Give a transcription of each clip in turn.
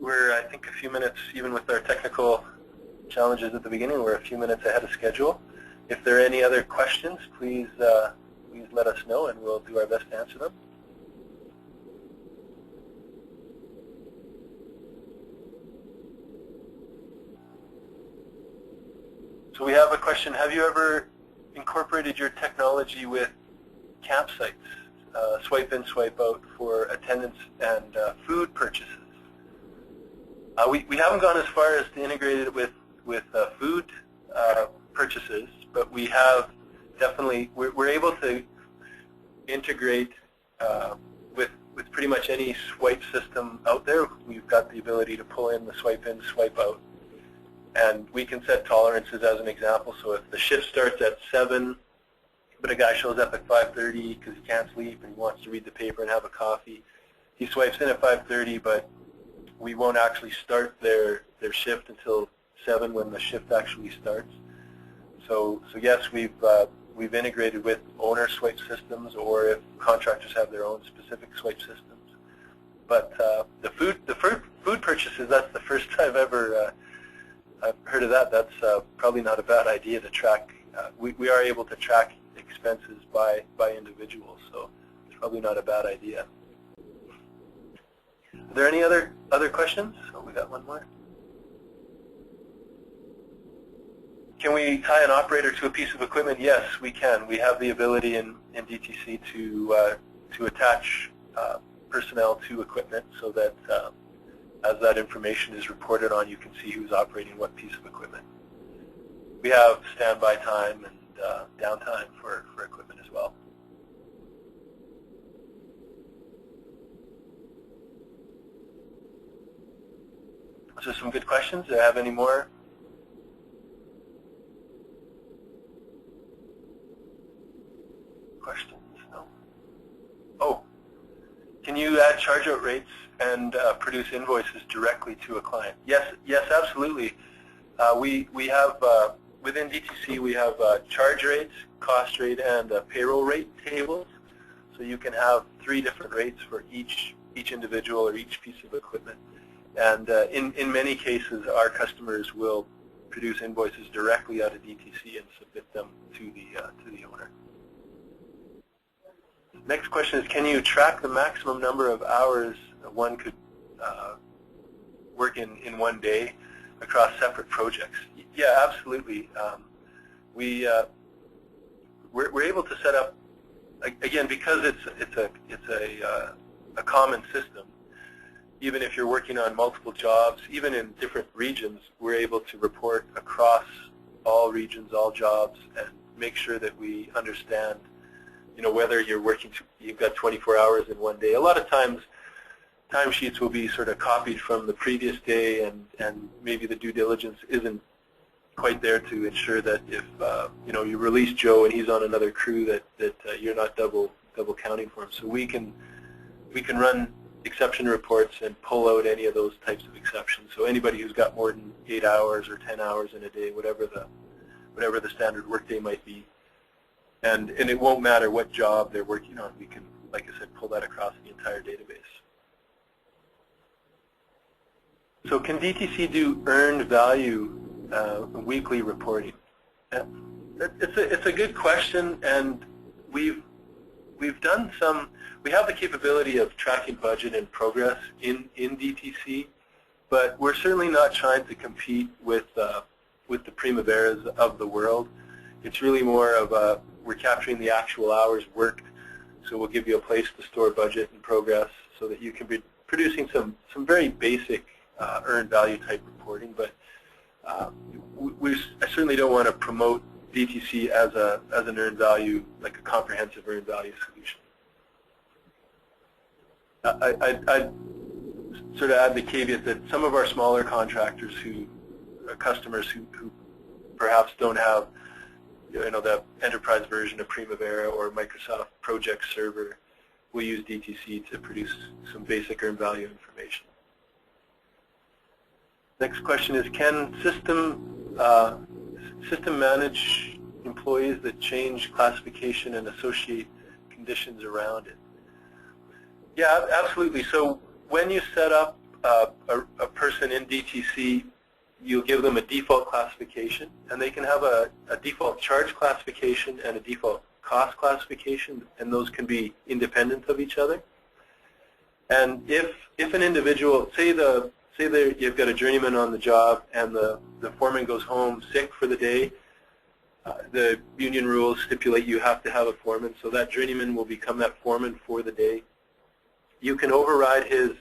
we're, I think, a few minutes, even with our technical challenges at the beginning, we're a few minutes ahead of schedule. If there are any other questions, please let us know and we'll do our best to answer them. So we have a question, have you ever incorporated your technology with campsites, swipe in, swipe out for attendance and food purchases? We haven't gone as far as to integrate it with food purchases, but we have definitely, we're able to integrate with pretty much any swipe system out there. We've got the ability to pull in the swipe in, swipe out. And we can set tolerances as an example. So if the shift starts at 7, but a guy shows up at 5:30 because he can't sleep and he wants to read the paper and have a coffee, he swipes in at 5:30, but we won't actually start their shift until 7 when the shift actually starts. So yes, we've integrated with owner swipe systems, or if contractors have their own specific swipe systems. But the food purchases, that's the first I've ever I've heard of that. That's probably not a bad idea to track. We are able to track expenses by individuals, so it's probably not a bad idea. Are there any other questions? Oh, we got one more. Can we tie an operator to a piece of equipment? Yes, we can. We have the ability in DTC to attach personnel to equipment so that as that information is reported on, you can see who's operating what piece of equipment. We have standby time and downtime for equipment as well. So some good questions. Do I have any more? Questions? No. Oh, can you add charge-out rates and produce invoices directly to a client? Yes, absolutely. We have within DTC we have charge rates, cost rate, and payroll rate tables. So you can have 3 different rates for each individual or each piece of equipment. And in many cases, our customers will produce invoices directly out of DTC and submit them to the owner. Next question is, can you track the maximum number of hours one could work in one day across separate projects? Yeah, absolutely. We're able to set up, again, because it's a common system. Even if you're working on multiple jobs, even in different regions, we're able to report across all regions, all jobs, and make sure that we understand, whether you're working, you've got 24 hours in one day. A lot of times, timesheets will be sort of copied from the previous day, and maybe the due diligence isn't quite there to ensure that if you release Joe and he's on another crew, that you're not double counting for him. So we can run exception reports and pull out any of those types of exceptions. So anybody who's got more than 8 hours or 10 hours in a day, whatever the standard workday might be, and it won't matter what job they're working on. We can, like I said, pull that across the entire database. So can DTC do earned value weekly reporting? It's a good question, and we've done some. We have the capability of tracking budget and progress in DTC, but we're certainly not trying to compete with the Primaveras of the world. It's really more of we're capturing the actual hours worked, so we'll give you a place to store budget and progress so that you can be producing some very basic earned value type reporting. But I certainly don't want to promote DTC as an earned value, like a comprehensive earned value solution. I'd sort of add the caveat that some of our smaller contractors customers who perhaps don't have the enterprise version of Primavera or Microsoft Project Server will use DTC to produce some basic earned value information. Next question is, can system manage employees that change classification and associate conditions around it? Yeah, absolutely. So when you set up a person in DTC, you'll give them a default classification, and they can have a default charge classification and a default cost classification, and those can be independent of each other. And if an individual, say you've got a journeyman on the job and the foreman goes home sick for the day, the union rules stipulate you have to have a foreman, so that journeyman will become that foreman for the day. You can override his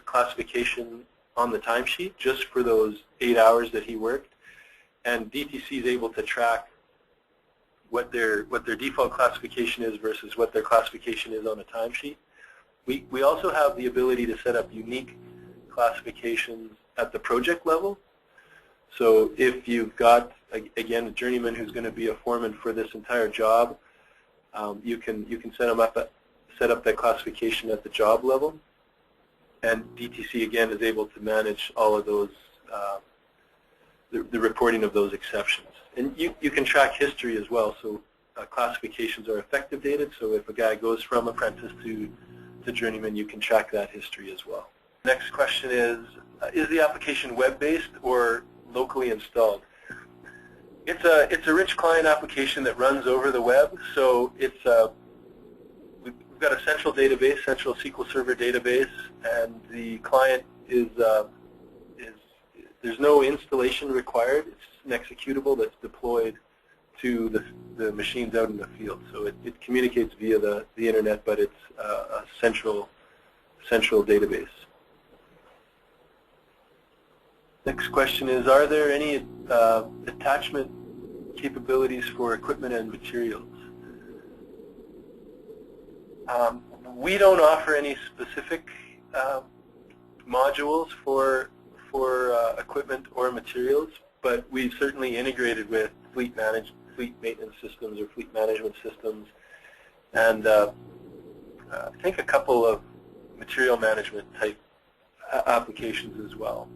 classification on the timesheet just for those 8 hours that he worked, and DTC is able to track what their default classification is versus what their classification is on a timesheet. We also have the ability to set up unique classifications at the project level. So if you've got, again, a journeyman who's going to be a foreman for this entire job, you can set up that classification at the job level, and DTC again is able to manage all of those, the reporting of those exceptions. And you can track history as well. So classifications are effective dated. So if a guy goes from apprentice to journeyman, you can track that history as well. Next question is the application web-based or locally installed? It's a rich client application that runs over the web. So we've got a central database, central SQL Server database, and the client there's no installation required. It's an executable that's deployed to the machines out in the field. So it communicates via the internet, but it's a central database. Next question is, are there any attachment capabilities for equipment and materials? We don't offer any specific modules for equipment or materials, but we've certainly integrated with fleet maintenance systems or fleet management systems, and I think a couple of material management type applications as well.